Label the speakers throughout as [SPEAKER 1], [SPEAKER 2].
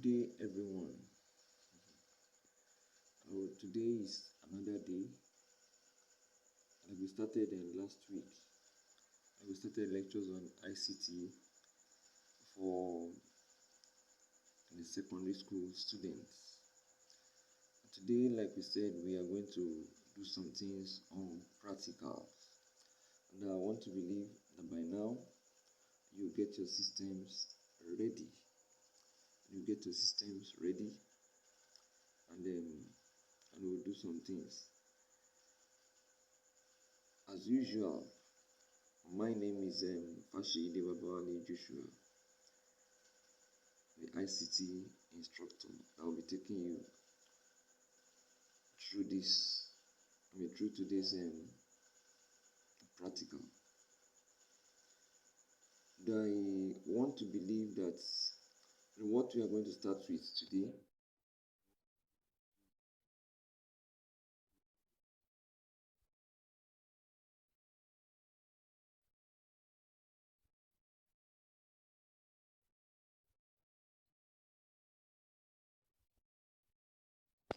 [SPEAKER 1] day, everyone. Today is another day. Like we started last week, we started lectures on ICT for the secondary school students. Today, like we said, we are going to do some things on practicals. And I want to believe that by now you get your systems ready. And we'll do some things. As usual, my name is Faseyide B.J, the ICT instructor. I'll be taking you through today's practical. I want to believe that what we are going to start with today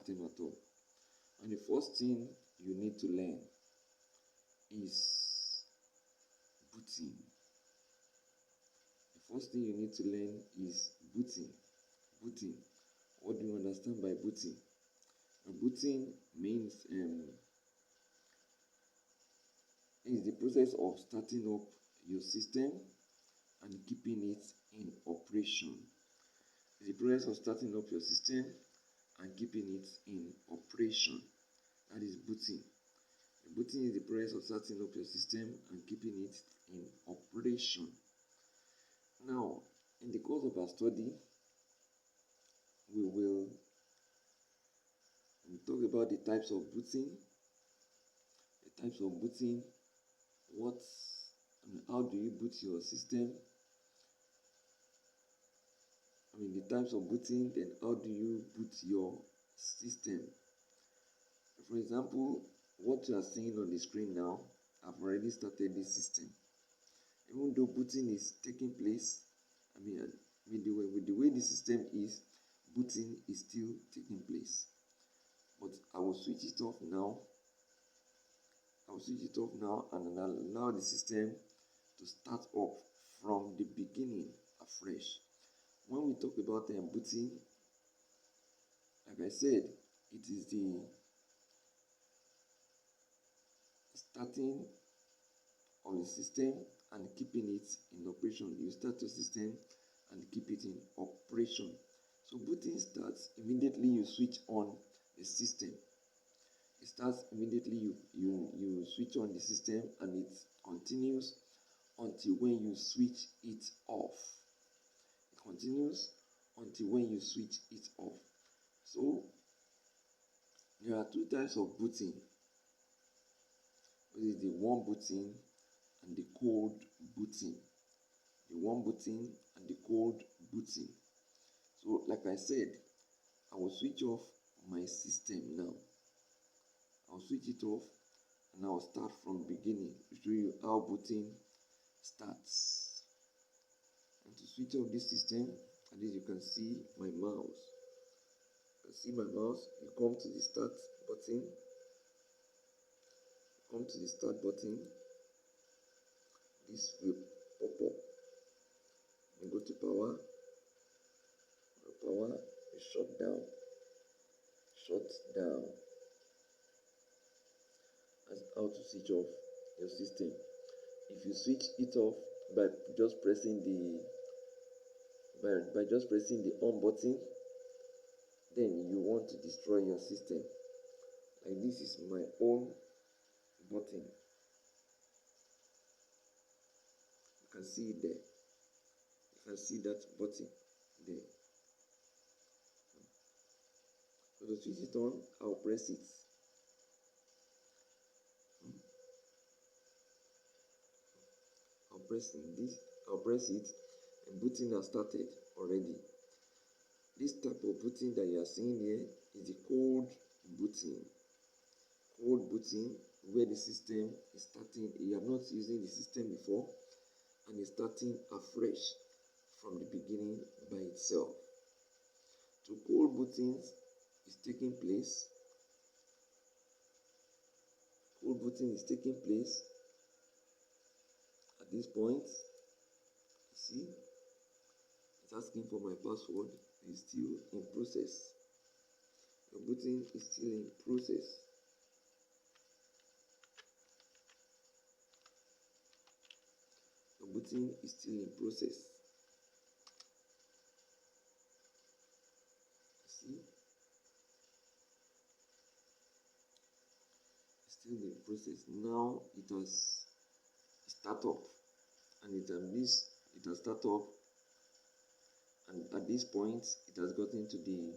[SPEAKER 1] thing at all. And the first thing you need to learn is booting. The first thing you need to learn is booting. Booting. What do you understand by booting? Booting means is the process of starting up your system and keeping it in operation. It's the process of starting up your system and keeping it in operation. That is booting. Booting is the process of starting up your system and keeping it in operation. Now, in the course of our study, we will talk about the types of booting, how do you boot your system? The types of booting, then how do you boot your system? For example, what you are seeing on the screen now, I've already started this system. Even though booting is taking place, with the way the system is, booting is still taking place. But I will switch it off now. And allow the system to start up from the beginning afresh. When we talk about booting, like I said, it is the starting of the system and keeping it in operation. You start your system and keep it in operation. So booting starts immediately you switch on the system. It starts immediately you switch on the system, and it continues until when you switch it off. So there are two types of booting. This is the warm booting and the cold booting. So like I said, I will switch off my system now. I'll switch it off and I'll start from the beginning to show you how booting starts. And to switch off this system, at least you can see my mouse. You come to the start button. This will pop up. You go to power, you shut down. That's how to switch off your system. If you switch it off by just pressing the on button, then you want to destroy your system. Like this is my own button. You can see it there. You can see that button there. So to switch it on, I'll press it. I'll press it, and booting has started already. This type of booting that you are seeing here is the cold booting. Where the system is starting, you are not using the system before, and it's starting afresh from the beginning by itself. So cold booting is taking place. Cold booting is taking place at this point. You see, it's asking for my password. It's still in process. Your booting is still in process. Your booting is still in process. See, it's still in process. Now it has started up, and it has started up, and at this point it has gotten to the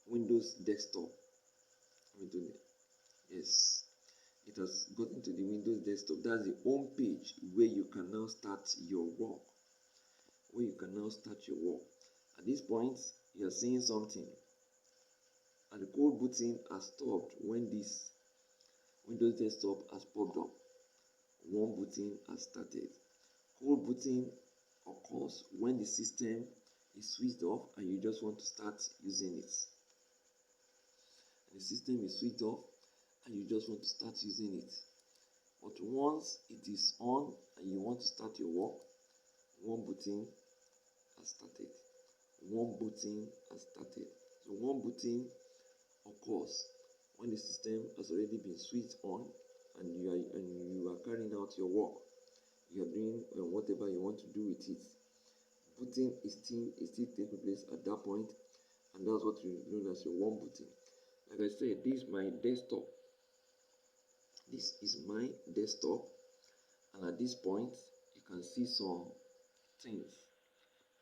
[SPEAKER 1] Windows desktop. Yes, it has gotten to the Windows desktop. That's the home page where you can now start your work. At this point, you are seeing something, and the cold booting has stopped when this Windows desktop has popped up. Warm booting has started. Cold booting occurs when the system is switched off and you just want to start using it. And the system is switched off and you just want to start using it. But once it is on and you want to start your work, warm booting has started. Warm booting has started. So warm booting occurs when the system has already been switched on and you are carrying out your work. You are doing whatever you want to do with it. Booting is still taking place at that point, and that's what you know as your warm booting. Like I said, this is my desktop. This is my desktop, and at this point you can see some things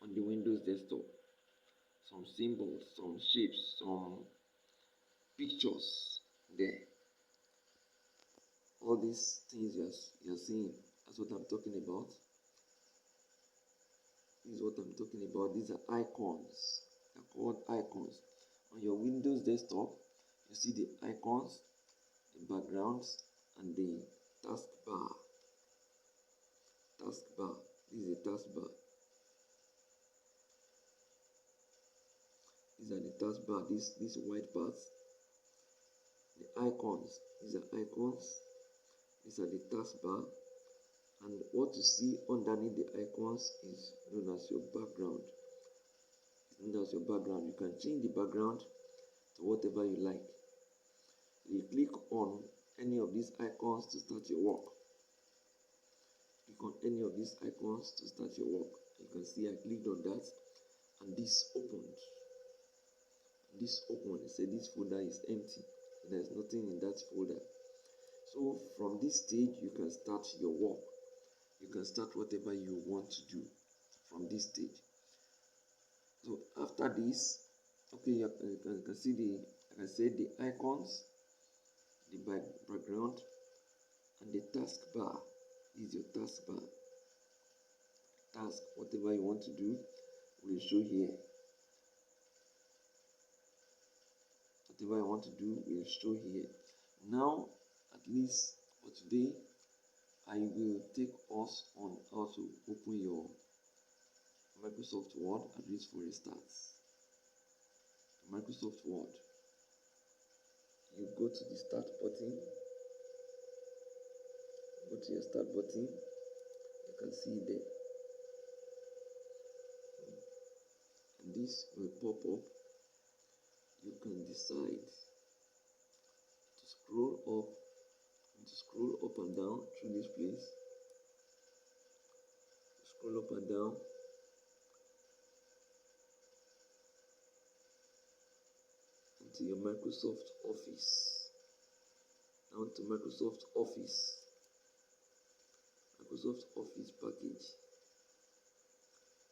[SPEAKER 1] on the Windows desktop. Some symbols, some shapes, some pictures there. All these things you're seeing, that's what I'm talking about. This is what I'm talking about. These are icons. They're called icons. On your Windows desktop, you see the icons, the backgrounds, and the taskbar. Taskbar. This is the taskbar. These are the taskbar. These white parts. The icons. These are icons. These are the taskbar. And what you see underneath the icons is known as your background. It's known as your background. You can change the background to whatever you like. You click on any of these icons to start your work. Click on any of these icons to start your work. You can see I clicked on that and this opened. This opened. It said this folder is empty. There's nothing in that folder. So from this stage you can start your work. You can start whatever you want to do from this stage. So after this, okay, you can see the icons, the background, and the taskbar. This is your taskbar. Task, whatever you want to do, will show here. Whatever I want to do will show here. Now, at least for today, I will take us on how to open your Microsoft Word, at least for a start. Microsoft Word. You go to the start button. Go to your start button. You can see it there. And this will pop up. You can decide to scroll up and down through this place. Scroll up and down. Into your Microsoft Office. Down to Microsoft Office. Microsoft Office package.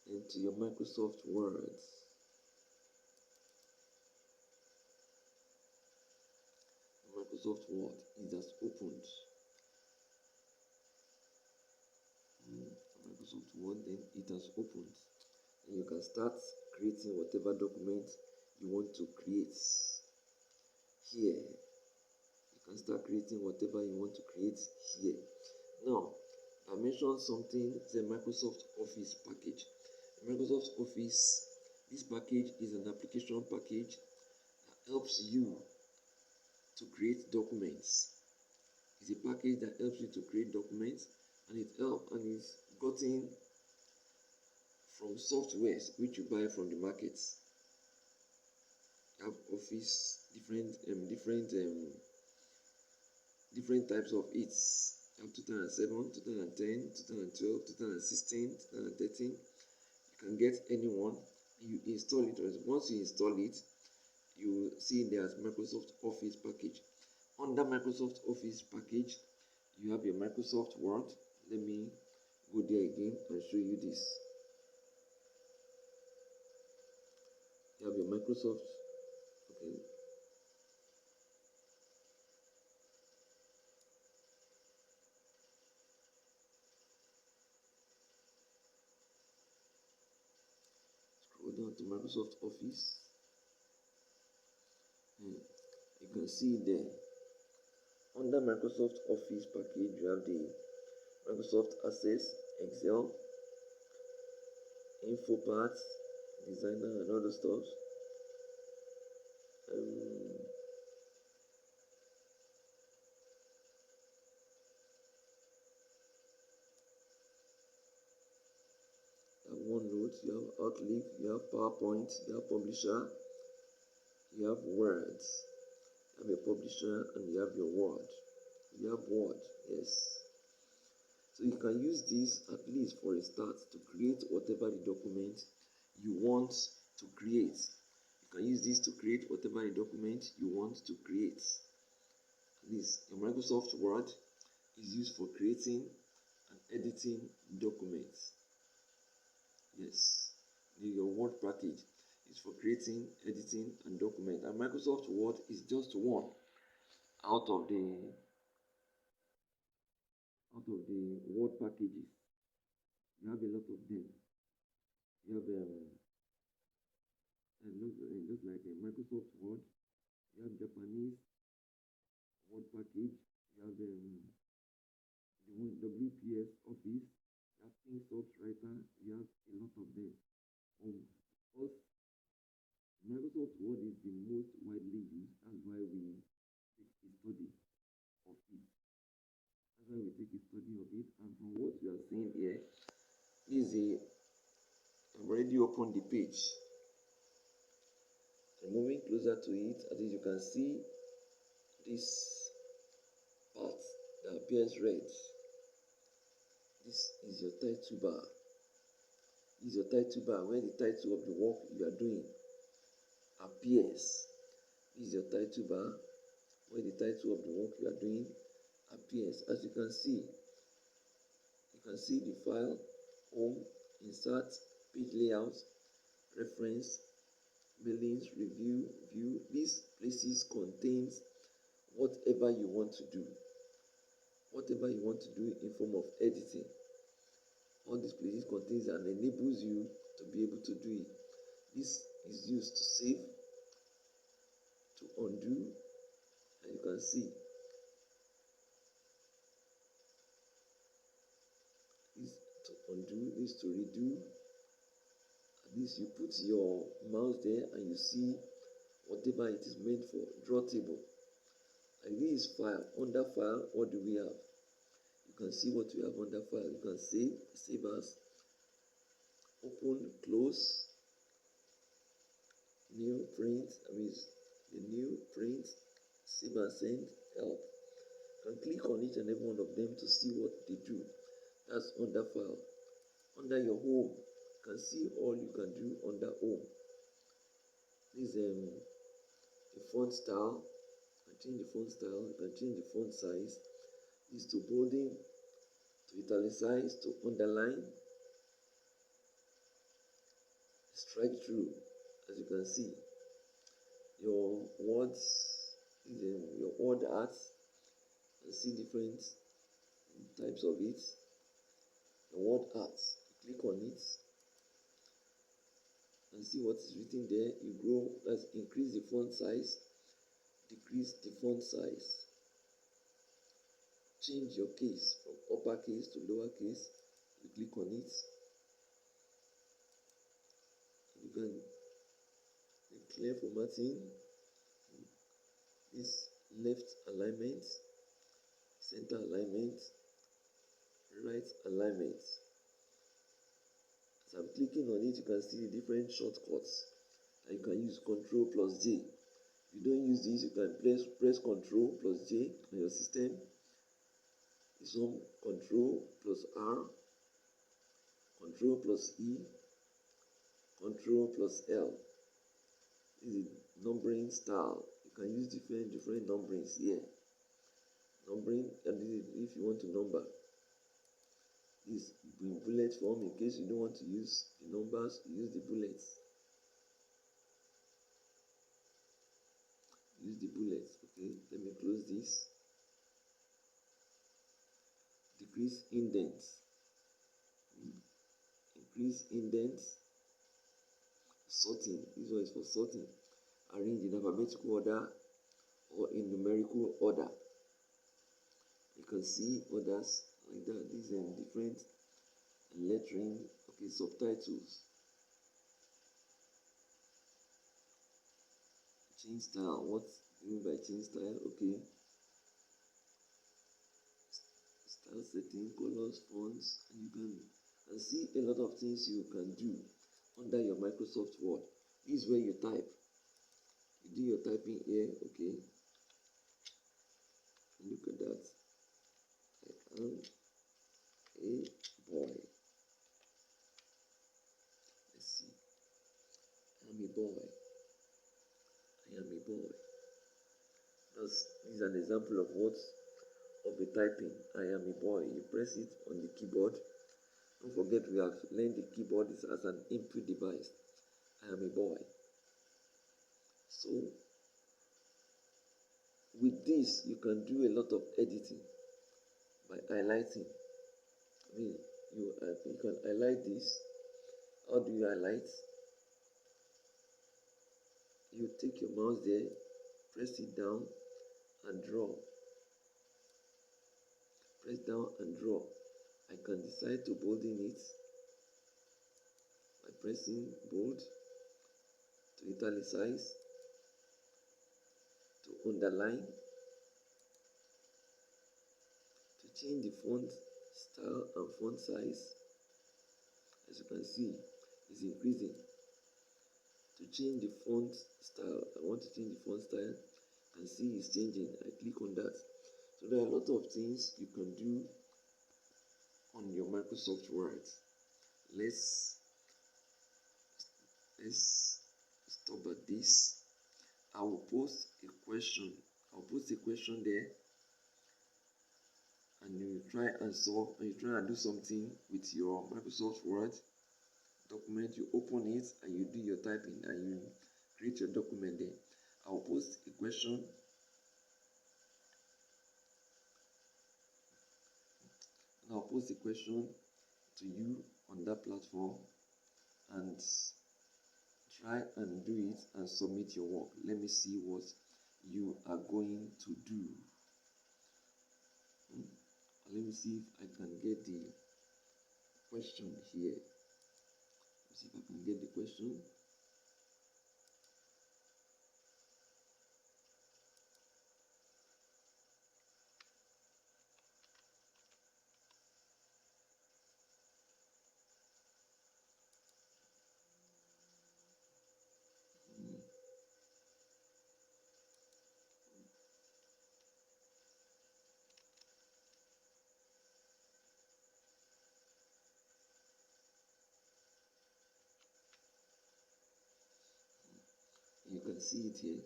[SPEAKER 1] Into your Microsoft Word. Microsoft Word is just opened. Microsoft Word, then it has opened. And you can start creating whatever document you want to create here. You can start creating whatever you want to create here. Now, I mentioned something, the Microsoft Office package. Microsoft Office This package is an application package that helps you to create documents. It's a package that helps you to create documents, and it's gotten from softwares which you buy from the markets. You have Office, different types of it. You have 2007, 2010, 2012, 2016, 2013. You can get any one. You install it. Once you install it, you see there's Microsoft Office package. Under Microsoft Office package, you have your Microsoft Word. Let me go there again and show you this. You have your Microsoft. Okay. Scroll down to Microsoft Office. You can see there. Under Microsoft Office package, you have the Microsoft Access, Excel, InfoPath, Designer, and other stuff. You have OneNote, you have Outlook, you have PowerPoint, you have Publisher, you have Word, you have your Publisher, and you have your Word. You have Word, yes. So you can use this at least for a start to create whatever the document you want to create. You can use this to create whatever the document you want to create. At least your Microsoft Word is used for creating and editing documents. Yes, your Word package is for creating, editing, and document. And Microsoft Word is just one out of the Word packages. You have a lot of them. You have just like a Microsoft Word. You have Japanese Word package. You have the WPS Office. You have Kingsoft Writer. You have a lot of them. Because Microsoft Word is the most widely used. That's why we take a study of it. And from what you are seeing here, I've already opened the page. So moving closer to it, as you can see this part that appears red. This is your title bar. This is your title bar where the title of the work you are doing appears. This is your title bar where the title of the work you are doing appears. As you can see the file, home, insert, page layout, reference, mailings, review, view. These places contains whatever you want to do. Whatever you want to do in form of editing. All these places contains and enables you to be able to do it. This is used to save, to undo, and you can see this to undo, this to redo. At least you put your mouse there and you see whatever it is meant for. Draw table. And this is file. Under file, what do we have? You can see what we have under file. You can save as, open, close, new, print. The new, print, save and send, help. You can click on each and every one of them to see what they do. That's under file. Under your home, you can see all you can do under home. This is the font style. You can change the font style. You can change the font size. This is to bolding, to italicize, to underline, strike through. As you can see, your words, your word art. You can see different types of it. The word art, you click on it and see what is written there. You grow, let's increase the font size, decrease the font size, change your case from uppercase to lowercase. You click on it. You can clear formatting, this left alignment, center alignment, right alignment. As I'm clicking on it, you can see the different shortcuts that you can use. Ctrl plus J. If you don't use this, you can press Ctrl plus J on your system. This one, Ctrl plus R, Ctrl plus E, Ctrl plus L. This is numbering style. You can use different numberings here. Numbering, and this is if you want to number. This in bullet form, in case you don't want to use the numbers, use the bullets. Use the bullets. Okay, let me close this. Decrease indents. Increase indents. Sorting. This one is for sorting. Arrange in alphabetical order or in numerical order. You can see others like that. These are different lettering. Okay, subtitles. Change style. What do you mean by change style? Okay. Style setting, colors, fonts, and you can see a lot of things you can do under your Microsoft Word. This is where you type. You do your typing here. Okay. Look at that. I am a boy. Let's see. I am a boy. I am a boy. This is an example of what of the typing. I am a boy. You press it on the keyboard. Don't forget we have learned the keyboard is as an input device. I am a boy. So with this you can do a lot of editing by highlighting. I mean you can highlight this. How do you highlight? You take your mouse there, press it down and draw. Press down and draw. I can decide to bolden it by pressing bold, to italicize, to underline, to change the font style and font size. As you can see, it's increasing. To change the font style, I want to change the font style. You can see it's changing. I click on that. So there are a lot of things you can do on your Microsoft Word. Let's stop at this. I will post a question. I'll post a question there, and you try and solve, and you try and do something with your Microsoft Word document. You open it and you do your typing and you create your document there. I'll post a question. And I'll post a question to you on that platform, and try and do it and submit your work. Let me see what you are going to do. Let me see if I can get the question here. Let's see if I can get the question. You can see it here.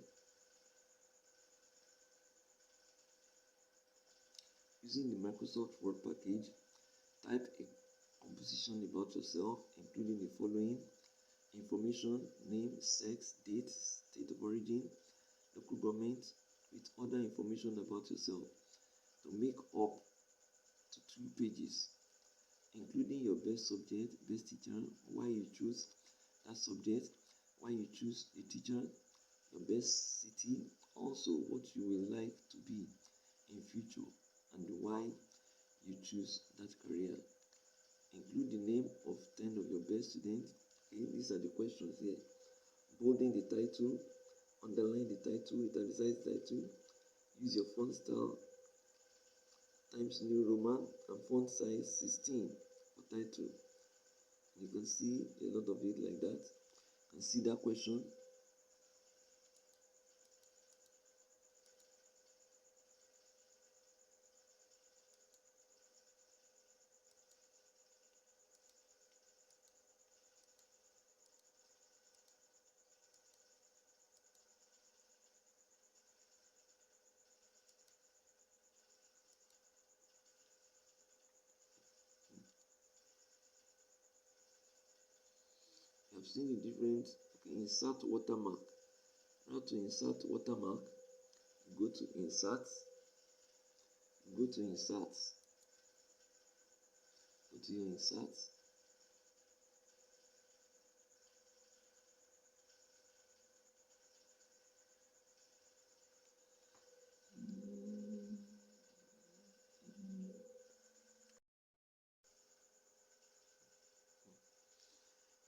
[SPEAKER 1] Using the Microsoft Word package, type a composition about yourself, including the following: information, name, sex, date, state of origin, local government, with other information about yourself, to make up to 2 pages, including your best subject, best teacher, why you choose that subject, why you choose the teacher, your best city, also what you will like to be in future and why you choose that career. Include the name of 10 of your best students. Okay, these are the questions here.
[SPEAKER 2] bolden the title, underline the title, italicize the title, use your font style, Times New Roman, and font size 16 for title. You can see a lot of it like that. You can see that question. You have seen the difference. Okay, insert watermark. How to insert watermark? Go to insert. Go to insert. Go to your insert.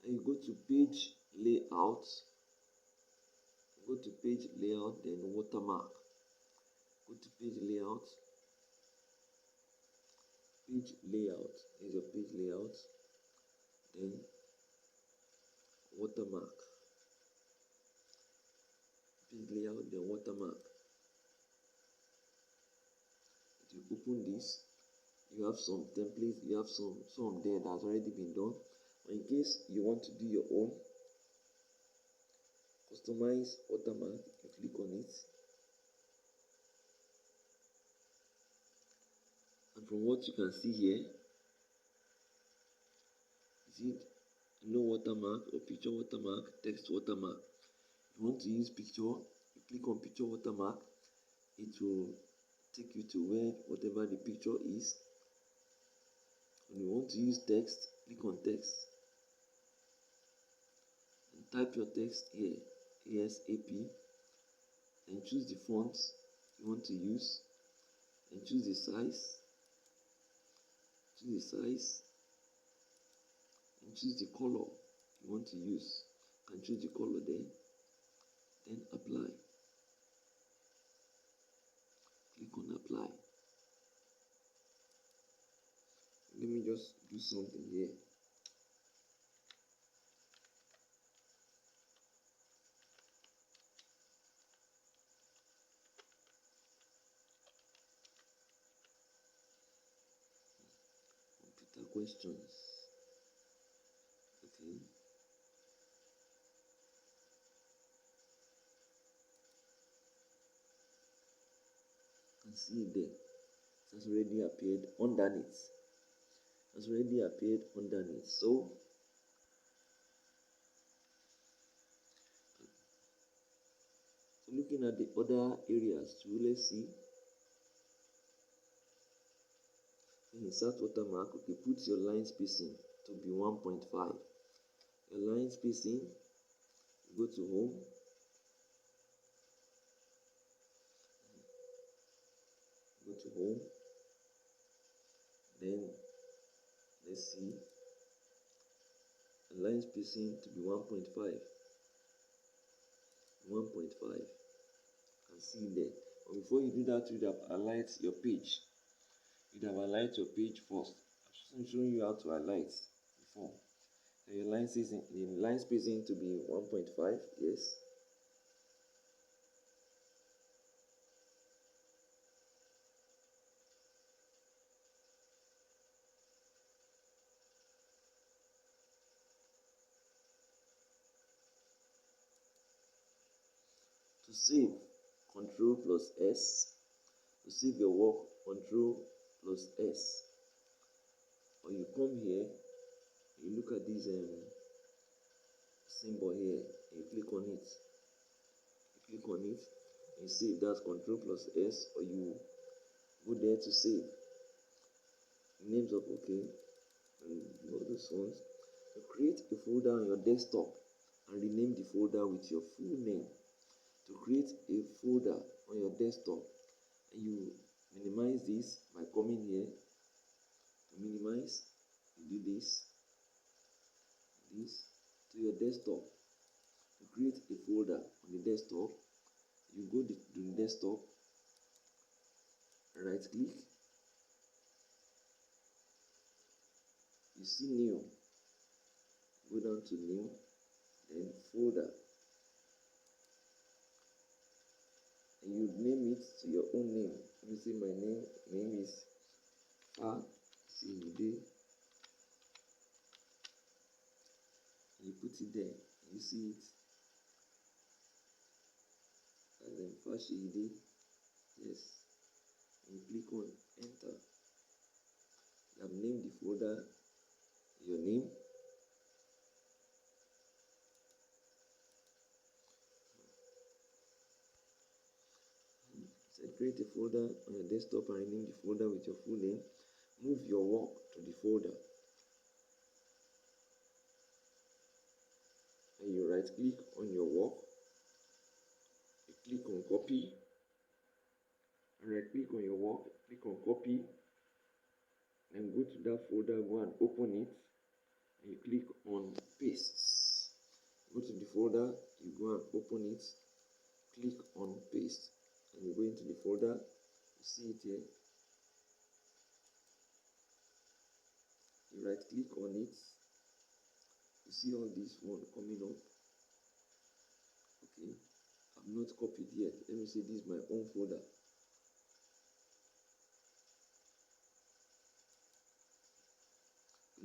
[SPEAKER 2] And you go to page layout. Go to page layout, then watermark. Go to page layout. Page layout. Here's your page layout. Then watermark. Page layout, then watermark. If you open this, you have some templates, you have some there that's already been done. But in case you want to do your own, customize watermark, you click on it. And from what you can see here, is it no watermark or picture watermark, text watermark. If you want to use picture, you click on picture watermark, it will take you to where whatever the picture is. When you want to use text, click on text and type your text here, ASAP, and choose the font you want to use and choose the size. Choose the size and choose the color you want to use. You can choose the color there, then apply. Click on apply. Let me just do something here. Computer questions. Okay. You can see it there. It has already appeared underneath. It has already appeared underneath. So looking at the other areas too, let's see. Insert watermark. Okay, put your line spacing to be 1.5. Your line spacing, go to home. Go to home. Then let's see. The line spacing to be 1.5. 1.5. You can see there. But before you do that, you'd have aligned your page. You'd have aligned your page first. I've shown you how to highlight before. So your line spacing to be 1.5, yes. To save, Control plus S. To save your work, Control plus S. Or you come here, you look at this symbol here, and you click on it. You click on it, and you save. That's Control plus S, or you go there to save. Names of okay, and all those ones. You create a folder on your desktop and rename the folder with your full name. To create a folder on your desktop, and you minimize this by coming here. To minimize, you do this to your desktop. To create a folder on the desktop. You go to the desktop, right click, you see new, go down to new, then folder, and you name it to your own name. Let me say my name is Faseyide. You put it there, you see it, and then Faseyide, yes, and you click on enter. You have named the folder your name. So create a folder on your desktop and rename the folder with your full name. Move your work to the folder, and you right click on your work, you click on copy, and right click on your work, click on copy, and go to that folder, go and open it, and you click on paste. Go to the folder, you go and open it, click on paste, and you go into the folder, you see it here, you right click on it, you see all this one coming up. Okay, I've not copied yet. Let me say this is my own folder.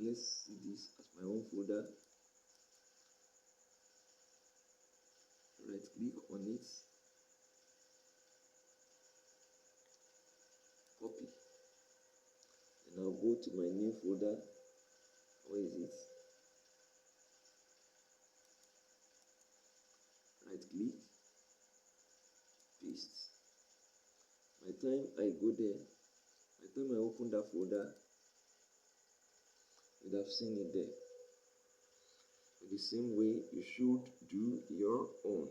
[SPEAKER 2] Let's see this as my own folder. Right click on it, copy, and I'll go to my new folder. Where is it? Right click, paste. By the time I go there, by the time I open that folder, you'd have seen it there. The same way you should do your own.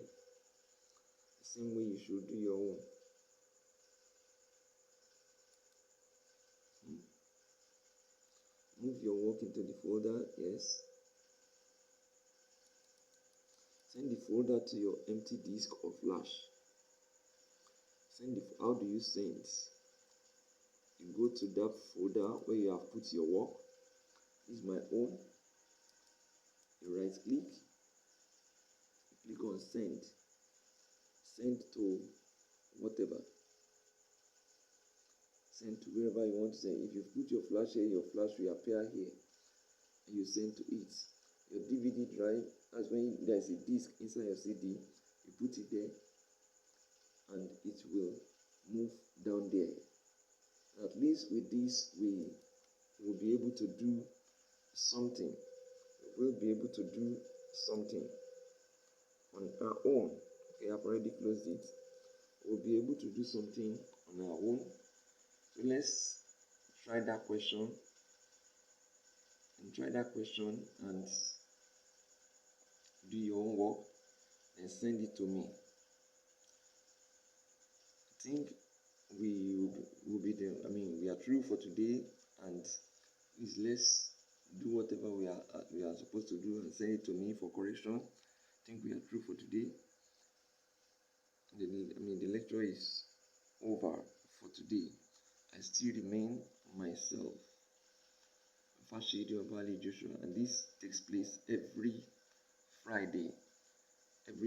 [SPEAKER 2] The same way you should do your own. Move your work into the folder, yes. Send the folder to your empty disk or flash. How do you send? You go to that folder where you have put your work. This is my own. You right click, you click on send. Send to whatever. Send to wherever you want to send. If you put your flash here, your flash will appear here, and you send to it. Your DVD drive, that's when there's a disk inside your CD, you put it there, and it will move down there. At least with this, we will be able to do something. We will be able to do something on our own. Okay, I've already closed it. We'll be able to do something on our own. So let's try that question. And do your own work and send it to me. I think we are through for today, and please let's do whatever we are supposed to do and send it to me for correction. I think we are through for today. The lecture is over for today. I still remain myself, Faseyide B.J, and this takes place every Friday. Thank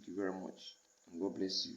[SPEAKER 2] you very much, and God bless you.